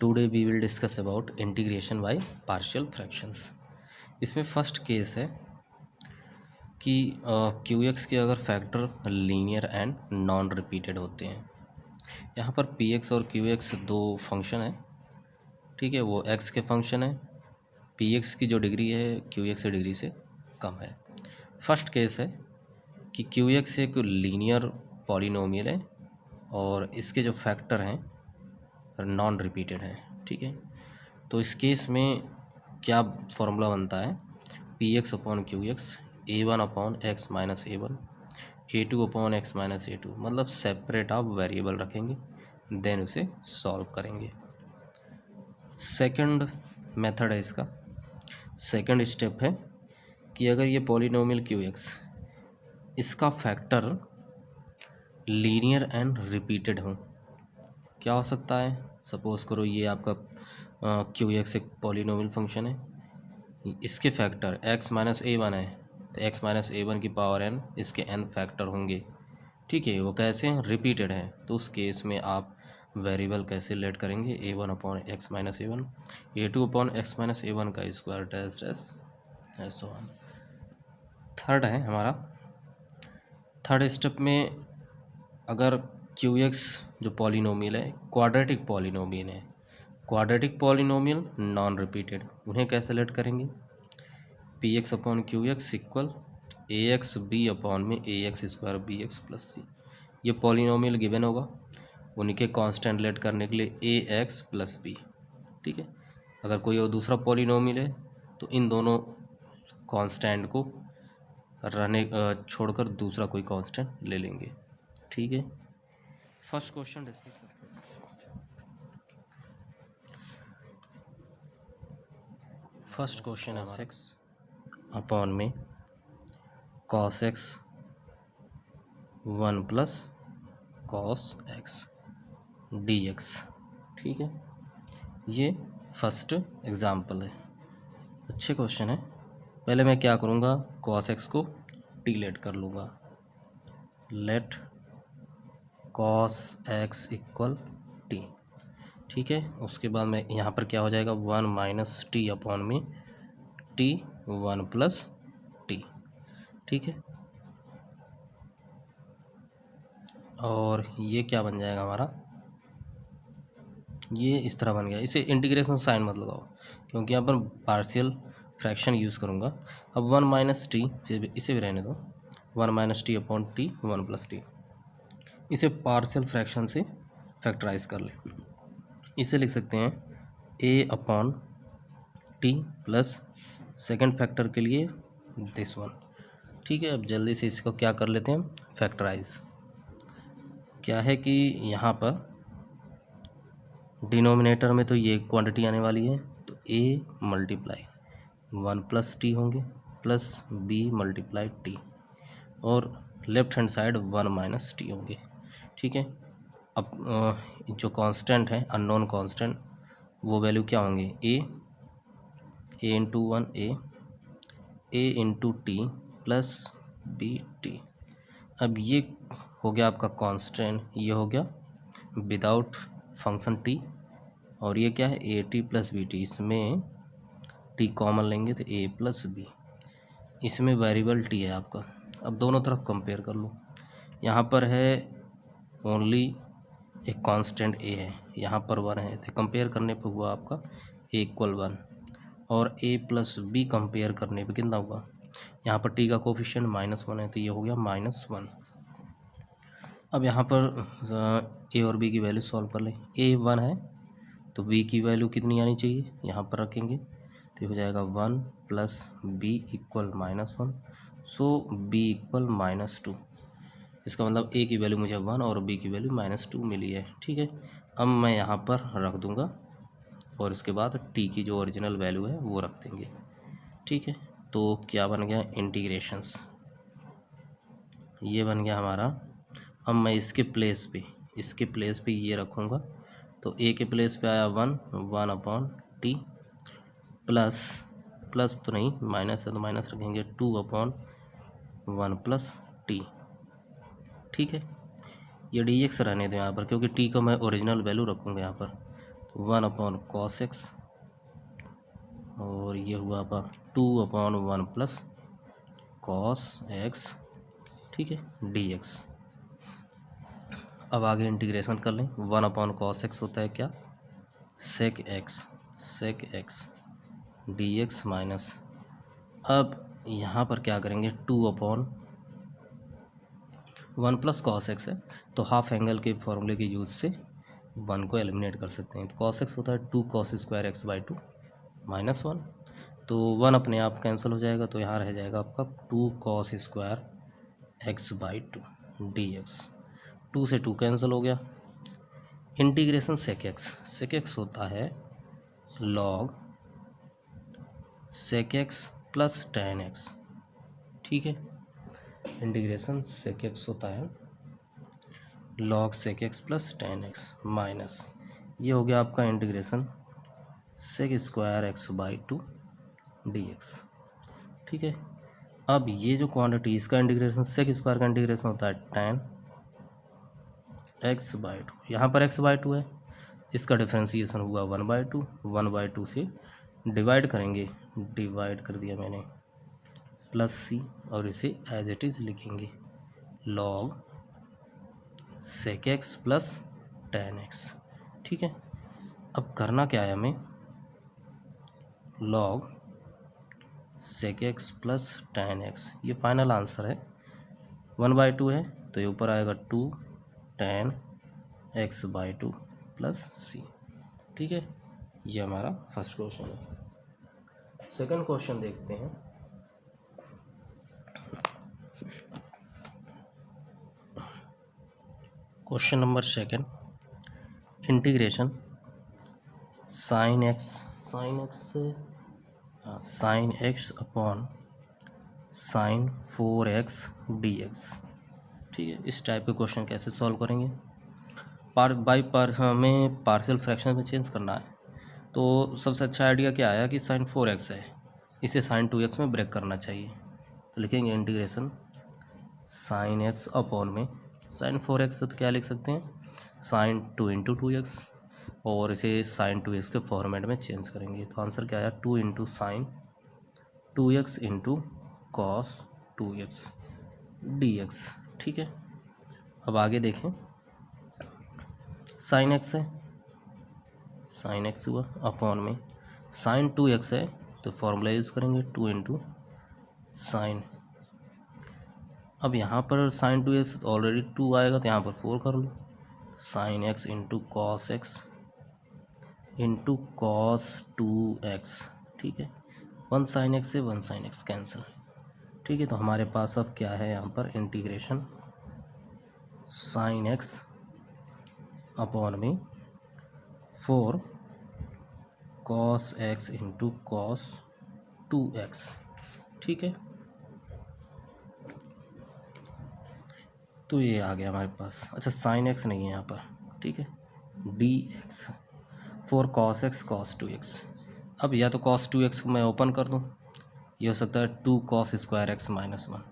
Today we will discuss about integration by partial fractions. इसमें first case है कि Q X के अगर factor linear and non repeated होते हैं। यहाँ पर पी एक्स और क्यू एक्स दो फंक्शन है, ठीक है, वो एक्स के फंक्शन है। पी एक्स की जो डिग्री है क्यू एक्स की डिग्री से कम है। फर्स्ट केस है कि क्यू एक्स एक लीनियर पॉलिनोमियल है और इसके जो फैक्टर हैं नॉन रिपीटेड है, ठीक है। तो इस केस में क्या फॉर्मूला बनता है, P x upon Q X A one upon x minus A one A two upon x minus A two, मतलब सेपरेट आप वेरिएबल रखेंगे देन उसे सॉल्व करेंगे। सेकंड मेथड है इसका, सेकंड स्टेप है कि अगर ये पॉलिनोमियल क्यू एक्स इसका फैक्टर लीनियर एंड रिपीटेड हो, क्या हो सकता है। सपोज़ करो ये आपका क्यू एक्स एक पॉलिनोमियल फंक्शन है, इसके फैक्टर एक्स माइनस ए वन है, तो एक्स माइनस ए वन की पावर एन, इसके एन फैक्टर होंगे, ठीक है। वो कैसे हैं, रिपीटेड हैं। तो उस केस में आप वेरिएबल कैसे लेट करेंगे, a one upon x minus A one, A two upon x minus A one का स्क्वायर डैश डैश ऐसा वन। थर्ड है हमारा, थर्ड स्टेप में अगर क्यू एक्स जो पॉलिनोमियल है क्वाड्रेटिक पॉलिनोमियल है, क्वाड्रेटिक पॉलिनोमियल नॉन रिपीटेड, उन्हें कैसे लेट करेंगे, p x upon Q x equal a x b upon में a x square b x plus c. ये पॉलिनोमियल गिवन होगा, उन्हीं के कांस्टेंट लेट करने के लिए ए एक्स प्लस बी, ठीक है। अगर कोई और दूसरा पॉलिनोमियल है तो इन दोनों कांस्टेंट को रहने छोड़कर दूसरा कोई कांस्टेंट ले लेंगे, ठीक है। फर्स्ट क्वेश्चन डिस्कस करते हैं। फर्स्ट क्वेश्चन है एक्स अपॉन में cos x one plus cos x D X, ठीक है। ये फर्स्ट एग्जाम्पल है, अच्छे क्वेश्चन है। पहले मैं क्या करूँगा, कॉस एक्स को टी लेट कर लूँगा, let cos X equal T, ठीक है। उसके बाद में यहाँ पर क्या हो जाएगा, वन माइनस टी अपॉन में टी वन प्लस टी, ठीक है। और ये क्या बन जाएगा हमारा, ये इस तरह बन गया। इसे इंटीग्रेशन साइन मत लगाओ क्योंकि यहाँ पर पार्शियल फ्रैक्शन यूज़ करूँगा। अब वन माइनस टी, इसे भी रहने दो, one minus t upon t one plus t, इसे पार्शियल फ्रैक्शन से फैक्टराइज कर ले। इसे लिख सकते हैं a upon t plus second factor के लिए दिस वन, ठीक है। अब जल्दी से इसको क्या कर लेते हैं, फैक्टराइज। क्या है कि यहाँ पर डिनोमिनेटर में तो ये क्वांटिटी आने वाली है, तो A multiply one plus T होंगे प्लस बी मल्टीप्लाई टी, और left hand side one minus T होंगे, ठीक है। अब जो कांस्टेंट है अननोन कांस्टेंट, वो वैल्यू क्या होंगे, a into one a into t plus B t. अब ये हो गया आपका कांस्टेंट, ये हो गया विदाउट फंक्शन टी, और ये क्या है A T plus B T, इसमें टी कॉमन लेंगे तो ए प्लस बी, इसमें वेरिएबल टी है आपका। अब दोनों तरफ कंपेयर कर लो, यहाँ पर है ओनली एक कांस्टेंट ए है, यहाँ पर वन है, तो कंपेयर करने पर हुआ आपका ए इक्वल वन, और ए प्लस बी कंपेयर करने पे कितना हुआ, यहाँ पर टी का कोफिशिएंट माइनस वन है, तो ये हो गया माइनस वन। अब यहाँ पर ए और बी की वैल्यू सॉल्व कर लें, ए वन है तो बी की वैल्यू कितनी आनी चाहिए, यहाँ पर रखेंगे तो ये हो जाएगा one plus b equal minus one, so b equal minus two. इसका मतलब ए की वैल्यू मुझे वन और बी की वैल्यू माइनस टू मिली है, ठीक है। अब मैं यहाँ पर रख दूँगा और इसके बाद टी की जो ओरिजिनल वैल्यू है वो रख देंगे, ठीक है। तो क्या बन गया, इंटीग्रेशंस, ये बन गया हमारा। अब मैं इसके प्लेस पे ये रखूँगा, तो ए के प्लेस पे आया वन अपॉन टी प्लस तो नहीं, माइनस है तो माइनस रखेंगे, two upon one plus T, ठीक है। ये डी एक्स रहने दो यहाँ पर क्योंकि टी को मैं ओरिजिनल वैल्यू रखूँगा यहाँ पर, 1 अपॉन कॉस एक्स, और ये हुआ आपका 2 अपॉन 1 प्लस कॉस एक्स, ठीक है, डी एक्स। अब आगे इंटीग्रेशन कर लें। 1 अपॉन कॉस एक्स होता है क्या, sec X D X minus, अब यहाँ पर क्या करेंगे, 2 अपॉन 1 प्लस कॉस एक्स है तो हाफ एंगल के फॉर्मूले के यूज से 1 को एलिमिनेट कर सकते हैं। तो कॉस एक्स होता है 2 cos square X by 2 minus 1, तो 1 अपने आप कैंसिल हो जाएगा, तो यहाँ रह जाएगा आपका 2 cos square X by 2 D x. 2 से 2 कैंसिल हो गया। इंटीग्रेशन सेक एक्स होता है log sec X plus tan X, ठीक है। इंटीग्रेशन सेक एक्स होता है log sec X plus tan X minus, ये हो गया आपका integration sec square X by 2 D X, ठीक है। अब ये जो क्वांटिटी, इसका इंटीग्रेशन सेक स्क्वायर का इंटीग्रेशन होता है टेन एक्स बाई 2, यहाँ पर एक्स बाई 2 है, इसका डिफ्रेंसिएशन हुआ 1/2, 1/2 से डिवाइड करेंगे, डिवाइड कर दिया मैंने, प्लस सी, और इसे एज इट इज़ लिखेंगे log sec X plus tan X, ठीक है। अब करना क्या है हमें, log sec X plus tan X, ये फाइनल आंसर है, 1/2 है तो ये ऊपर आएगा 2 tan X by 2 plus C, ठीक है। ये हमारा फर्स्ट क्वेश्चन है। सेकंड क्वेश्चन देखते हैं। Question number second, integration sine X upon sine 4x D X, ठीक है। इस टाइप के क्वेश्चन कैसे सॉल्व करेंगे, हमें पार्शियल फ्रैक्शन में चेंज करना है, तो सबसे अच्छा आइडिया क्या आया कि साइन 4x है, इसे साइन 2x में ब्रेक करना चाहिए, तो लिखेंगे इंटीग्रेशन साइन एक्स अपॉन में साइन 4x, तो क्या लिख सकते हैं साइन 2 इंटू 2x, और इसे साइन 2x के फॉर्मेट में चेंज करेंगे, तो आंसर क्या आया 2 into sine 2x into cos 2x D X, ठीक है। अब आगे देखें, साइन एक्स है, साइन एक्स हुआ अपॉन में साइन 2x है, तो फॉर्मूला यूज़ करेंगे 2 इंटू साइन, अब यहाँ पर साइन 2x ऑलरेडी 2 आएगा तो यहाँ पर 4 कर लो, sine x into cos x into cos 2x, ठीक है। 1 साइन एक्स से 1 साइन एक्स कैंसिल, ठीक है। तो हमारे पास अब क्या है, यहाँ पर इंटीग्रेशन साइन एक्स अपॉन में 4 cos x into cos 2x, ठीक है। तो ये आ गया हमारे पास, अच्छा साइन एक्स नहीं है यहाँ पर, ठीक है, D x, 4 cos x cos 2x। अब या तो कॉस 2x को मैं ओपन कर दूँ, ये हो सकता है 2 कॉस स्क्वायर एक्स माइनस 1,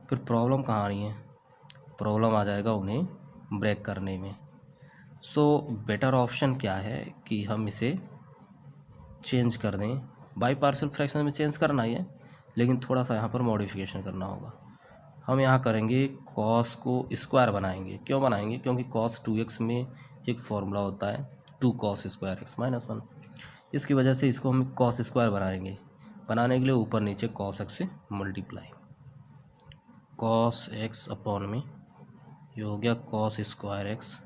फिर प्रॉब्लम कहाँ आ रही है, प्रॉब्लम आ जाएगा उन्हें ब्रेक करने में। सो बेटर ऑप्शन क्या है कि हम इसे चेंज कर दें, बाई पार्शियल फ्रैक्शन में चेंज करना ही है, लेकिन थोड़ा सा यहाँ पर मॉडिफिकेशन करना होगा। हम यहाँ करेंगे कॉस को स्क्वायर बनाएंगे, क्यों बनाएंगे, क्योंकि कॉस 2x में एक फॉर्मूला होता है 2 कॉस स्क्वायर एक्स माइनस 1, इसकी वजह से इसको हम कॉस स्क्वायर बनाएंगे। बनाने के लिए ऊपर नीचे कॉस एक्स से मल्टीप्लाई, कॉस एक्स अपॉन में ये हो गया cos square x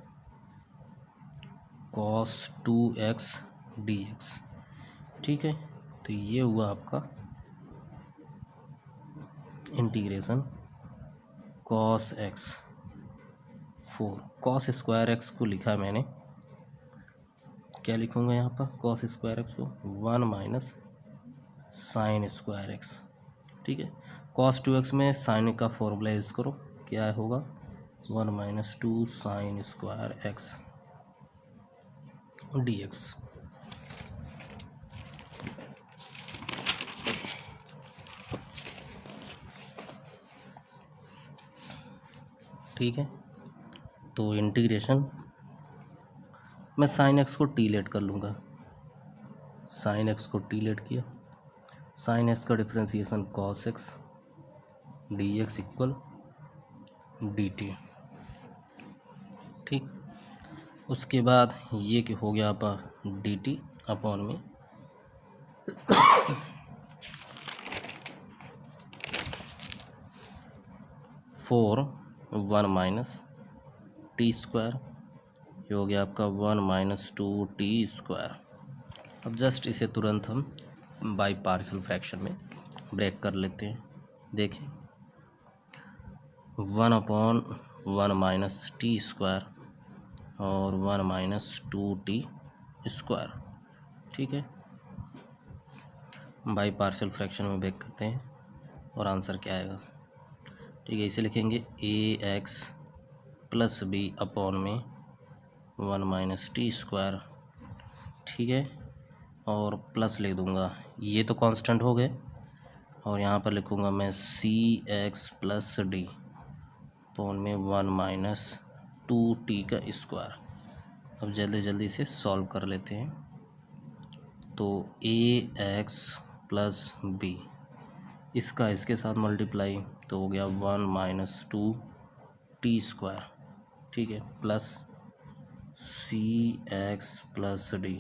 cos 2x D X, ठीक है। तो ये हुआ आपका integration cos x 4, cos square x को लिखा है मैंने, क्या लिखूँगा यहाँ पर कॉस स्क्वायर एक्स को 1 माइनस साइन स्क्वायर एक्स, ठीक है। कॉस 2x में साइन का फॉर्मूला यूज़ करो, क्या होगा 1 minus 2 sine square x D X, ठीक है। तो इंटीग्रेशन मैं साइन एक्स को टी लेट कर लूँगा, साइन एक्स को टी लेट किया, साइन एक्स का differentiation cos x D x equal D T. ठीक, उसके बाद ये कि हो गया आपका डी टी अपॉन में four one minus T square, ये हो गया आपका 1 माइनस 2t स्क्वायर। अब जस्ट इसे तुरंत हम बाई पार्शियल फ्रैक्शन में ब्रेक कर लेते हैं। देखिए 1 अपॉन 1 माइनस टी स्क्वायर और 1 माइनस 2t स्क्वायर। ठीक है, बाई पार्शियल फ्रैक्शन में ब्रेक करते हैं और आंसर क्या आएगा। ठीक है, इसे लिखेंगे ए एक्स प्लस बी अपॉन में 1 माइनस टी स्क्वायर। ठीक है, और प्लस लिख दूंगा, ये तो कांस्टेंट हो गए, और यहाँ पर लिखूंगा मैं सी एक्स प्लस डी अपॉन में 1 माइनस 2t का स्क्वायर। अब जल्दी जल्दी इसे सॉल्व कर लेते हैं। तो ए एक्स प्लस बी, इसका इसके साथ मल्टीप्लाई तो हो गया 1 माइनस 2t स्क्वायर। ठीक है, प्लस सी एक्स प्लस डी,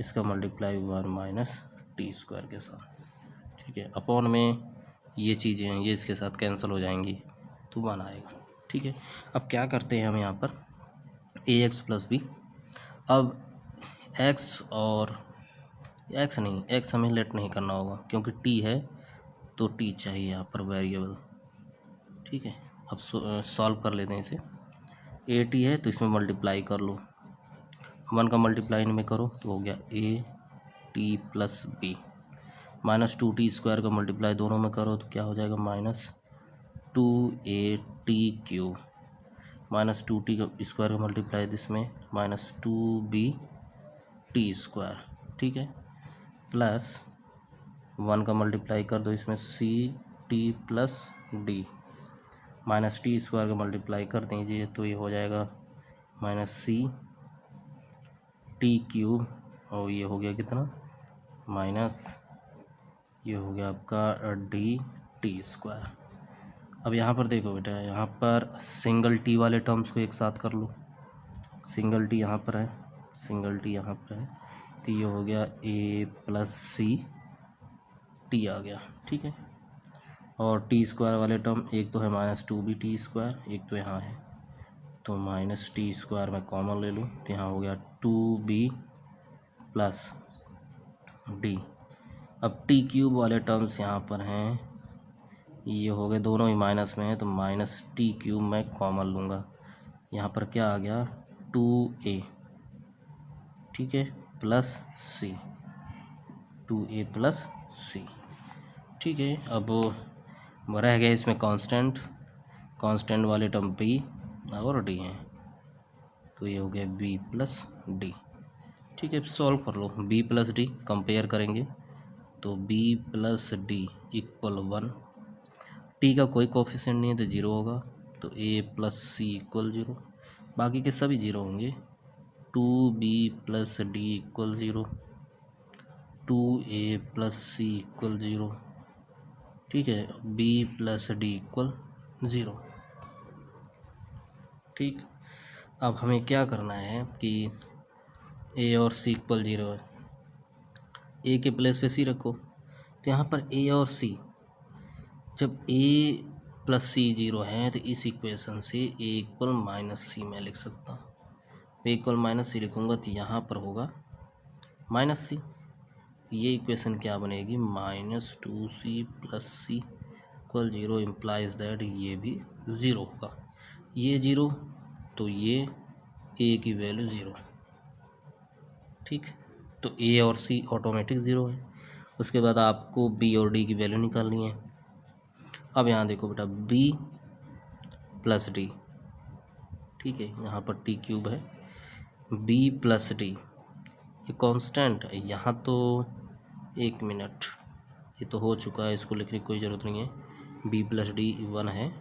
इसका मल्टीप्लाई 1 माइनस टी स्क्वायर के साथ। ठीक है, अपॉन में ये चीज़ें हैं, ये इसके साथ कैंसिल हो जाएंगी तो 1 आएगा। ठीक है, अब क्या करते हैं हम यहाँ पर ए एक्स प्लस बी, अब एक्स और एक्स नहीं, एक्स हमें लेट नहीं करना होगा क्योंकि टी है तो टी चाहिए यहाँ पर वेरिएबल। ठीक है, अब सॉल्व कर लेते हैं इसे। ए टी है तो इसमें मल्टीप्लाई कर लो, 1 का मल्टीप्लाई इनमें करो तो हो गया A T plus B, minus 2t square का मल्टीप्लाई दोनों में करो तो क्या हो जाएगा minus 2at cube, minus 2t का स्क्वायर का मल्टीप्लाई इसमें माइनस 2bt स्क्वायर। ठीक है, प्लस 1 का मल्टीप्लाई कर दो इसमें C T plus D, minus T square का मल्टीप्लाई कर दीजिए तो ये हो जाएगा माइनस सी टी क्यूब, और ये हो गया कितना माइनस, ये हो गया आपका डी टी स्क्वायर। अब यहाँ पर देखो बेटा, यहाँ पर सिंगल टी वाले टर्म्स को एक साथ कर लो, सिंगल टी यहाँ पर है, सिंगल टी यहाँ पर है, तो ये हो गया ए प्लस सी टी आ गया। ठीक है, और टी स्क्वायर वाले टर्म एक तो है माइनस 2bt स्क्वायर, एक तो यहाँ है, तो माइनस टी स्क्वायर में कॉमन ले लूँ तो यहाँ हो गया 2b प्लस डी। अब टी क्यूब वाले टर्म्स यहाँ पर हैं, ये हो गए दोनों ही माइनस में है तो माइनस टी क्यूब में कॉमन लूँगा, यहाँ पर क्या आ गया 2a। ठीक है, प्लस सी, 2a प्लस सी। ठीक है, अब रह गए इसमें कांस्टेंट, कांस्टेंट वाले टर्म b और d हैं, तो ये हो गया b प्लस डी। ठीक है, सॉल्व कर लो, b प्लस डी कंपेयर करेंगे तो b plus d equal 1, T का कोई कोफिशिएंट नहीं है तो 0 होगा, तो a प्लस सी इक्वल 0, बाकी के सभी 0 होंगे। 2b plus d equal 0, 2a plus सी इक्वल 0। ठीक है, b प्लस डी इक्वल 0। ठीक, अब हमें क्या करना है कि a और c इक्वल 0 है, a के प्लेस पे c रखो, तो यहाँ पर a और c, जब a प्लस सी 0 है तो इस इक्वेशन से a इक्वल माइनस सी मैं लिख सकता हूँ, a इक्वल माइनस सी लिखूँगा तो यहाँ पर होगा माइनस सी, ये इक्वेशन क्या बनेगी minus 2c plus C equal 0 implies that ये भी 0 होगा, ये 0 तो ये a की वैल्यू 0। ठीक, तो a और c ऑटोमेटिक 0 है। उसके बाद आपको b और d की वैल्यू निकालनी है। अब यहाँ देखो बेटा b प्लस डी, ठीक है, यहाँ पर टी क्यूब है, b प्लस डी ये कांस्टेंट है, यहाँ तो 1 मिनट, ये तो हो चुका है, इसको लिखने की कोई ज़रूरत नहीं है, b प्लस डी 1 है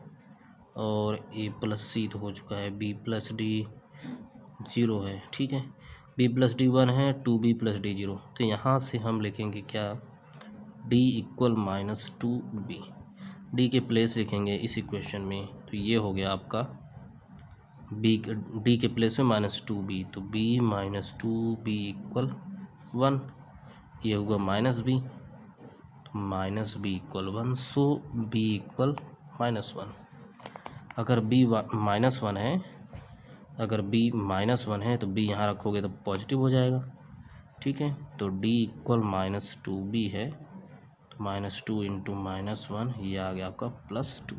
और a प्लस सी तो हो चुका है, b प्लस डी ज़ीरो है, ठीक है। b प्लस डी 1 है, 2b प्लस डी 0, तो यहाँ से हम लिखेंगे क्या, d equal minus 2b, d के प्लेस लिखेंगे इस इक्वेशन में, तो ये हो गया आपका d के प्लेस में माइनस 2b, तो b माइनस 2b इक्वल 1, ये होगा minus b, minus b equal 1, सो b इक्वल माइनस 1। अगर b माइनस 1 है, अगर b माइनस 1 है तो b यहाँ रखोगे तो पॉजिटिव हो जाएगा, ठीक है। तो d इक्वल माइनस 2b है, तो माइनस 2 इंटू माइनस 1, ये आ गया आपका प्लस 2।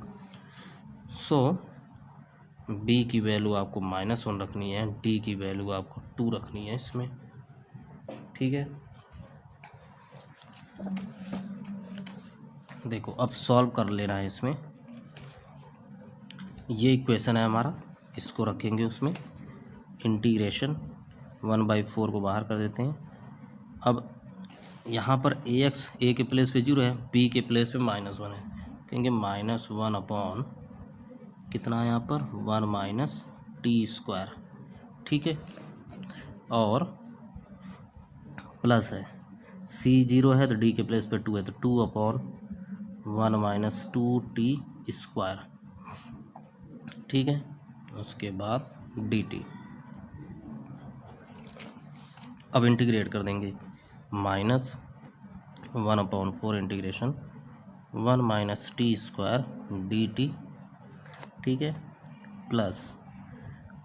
सो b की वैल्यू आपको माइनस 1 रखनी है, d की वैल्यू आपको 2 रखनी है इसमें, ठीक है। देखो अब सॉल्व कर लेना है इसमें, ये इक्वेशन है हमारा, इसको रखेंगे उसमें, इंटीग्रेशन 1/4 को बाहर कर देते हैं। अब यहाँ पर a के प्लेस पे 0 है, b के प्लेस पे माइनस 1 है, कहेंगे माइनस 1 अपॉन कितना है यहाँ पर 1 माइनस टी स्क्वायर, ठीक है। और प्लस है, c 0 है तो d के प्लेस पे 2 है, तो 2 अपॉन 1 माइनस 2t स्क्वायर, ठीक है। उसके बाद dt, अब इंटीग्रेट कर देंगे, minus 1/4 integration 1 minus T square dt, ठीक है, प्लस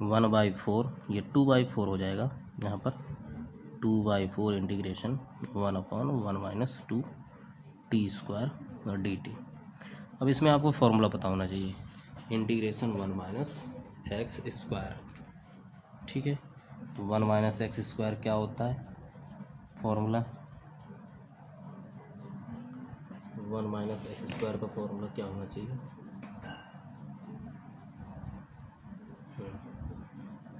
1/4, ये 2/4 हो जाएगा यहाँ पर, 2/4 इंटीग्रेशन 1/1 माइनस 2 टी स्क्वायर और dt। अब इसमें आपको फॉर्मूला पता होना चाहिए, इंटीग्रेशन 1 माइनस एक्स स्क्वायर, ठीक है। तो 1 माइनस एक्स स्क्वायर क्या होता है, फॉर्मूला 1 माइनस एक्स स्क्वायर का फॉर्मूला क्या होना चाहिए,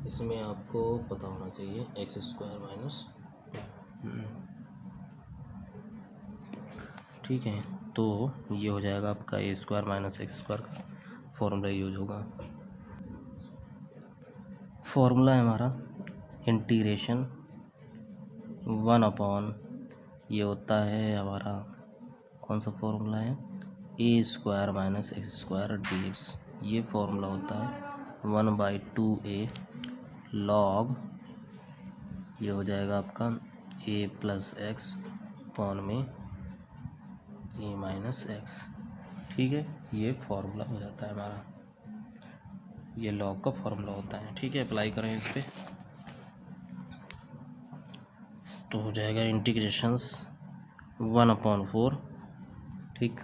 इसमें आपको पता होना चाहिए एक्स स्क्वायर माइनस, ठीक है। तो ये हो जाएगा आपका ए स्क्वायर माइनस एक्स स्क्वायर का फॉर्मूला यूज होगा। फॉर्मूला है हमारा इंटीग्रेशन 1 अपॉन, ये होता है हमारा कौन सा फॉर्मूला है, a square minus x square d x, ये फॉर्मूला होता है 1/2a लॉग, ये हो जाएगा आपका a प्लस एक्स अपॉन में a माइनस एक्स, ठीक है। ये फॉर्मूला हो जाता है हमारा, ये लॉग का फॉर्मूला होता है, ठीक है। अप्लाई करें इस पर तो हो जाएगा इंटीग्रेशंस 1/4, ठीक।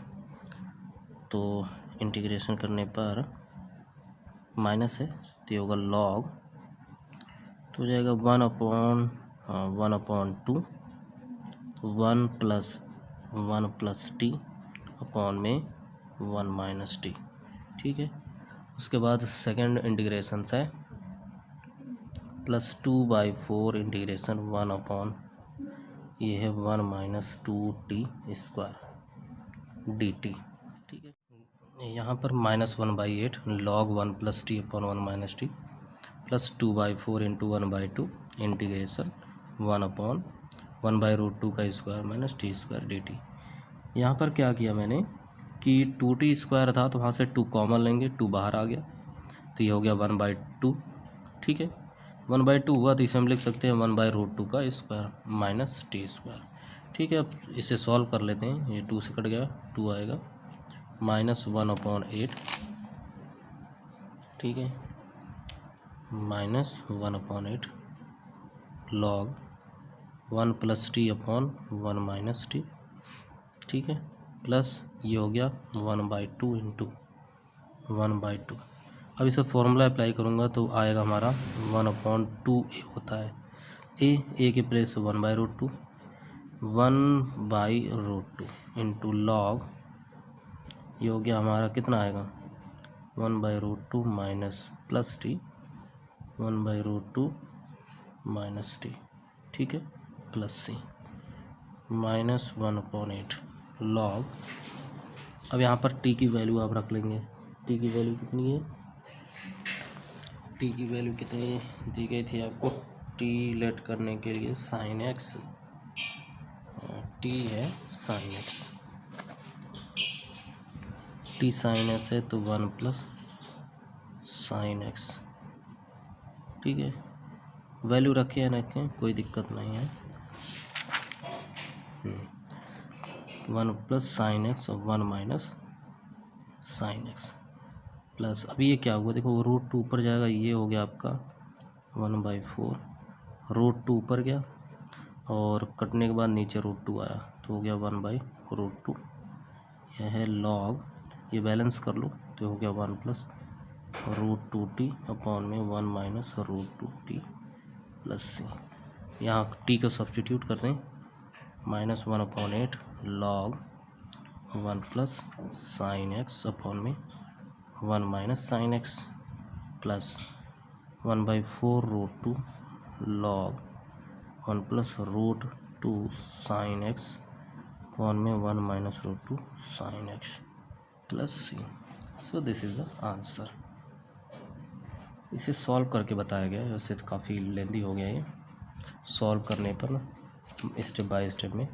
तो इंटीग्रेशन करने पर माइनस है तो ये होगा लॉग, तो हो जाएगा 1/2, तो 1 प्लस टी अपॉन में 1 माइनस टी, ठीक है। उसके बाद सेकेंड इंटीग्रेशन है प्लस 2/4 इंटीग्रेशन 1 अपॉन, ये है 1 माइनस 2t स्क्वायर dt, ठीक है। यहाँ पर -1/8 log 1 plus T upon 1 minus T plus 2/4 into 1/2 integration 1 upon 1/√2 का square minus T square dt। यहाँ पर क्या किया मैंने कि 2t स्क्वायर था तो वहाँ से 2 कॉमन लेंगे, 2 बाहर आ गया तो ये हो गया 1/2, ठीक है। 1/2 हुआ तो इसे हम लिख सकते हैं 1/√2 का स्क्वायर माइनस टी स्क्वायर, ठीक है। अब इसे सॉल्व कर लेते हैं, ये 2 से कट गया, 2 आएगा -1/8, ठीक है, -1/8 log 1 plus T upon 1 minus T, ठीक है, प्लस ये हो गया 1/2 इंटू 1/2। अब इसे फॉर्मूला अप्लाई करूँगा तो आएगा हमारा 1/2a होता है, ए के प्लेस 1/√2, 1/√2 इंटू लॉग, ये हो गया हमारा कितना आएगा 1/√2 minus plus T 1/√2 minus T, ठीक है, प्लस सी -1/8 लॉग। अब यहाँ पर टी की वैल्यू आप रख लेंगे, टी की वैल्यू कितनी है टी की वैल्यू कितनी दी गई थी आपको टी लेट करने के लिए साइन एक्स, टी है sine x, T sine x है तो 1 प्लस साइन एक्स। ठीक है, वैल्यू रखें या रखें कोई दिक्कत नहीं है। 1 प्लस साइन एक्स और 1 माइनस साइन एक्स प्लस, अभी ये क्या होगा देखो, वो रूट टू ऊपर जाएगा, ये हो गया आपका 1/4, रूट टू ऊपर गया और कटने के बाद नीचे रूट टू आया तो हो गया 1/√2। यह है लॉग, ये बैलेंस कर लो तो हो गया 1 प्लस √2t अपॉन में 1 माइनस √2t प्लस सी। यहाँ टी को सब्सटीट्यूट कर दें, -1/8 log 1 plus sine X upon में 1 minus sine X plus 1/4√2 log 1 plus √2 sine X upon में 1 minus √2 sine X plus C. So this is the answer. इसे solve करके बताया गया है, वैसे तो काफ़ी लेंदी हो गया ये, सॉल्व करने पर स्टेप बाय स्टेप में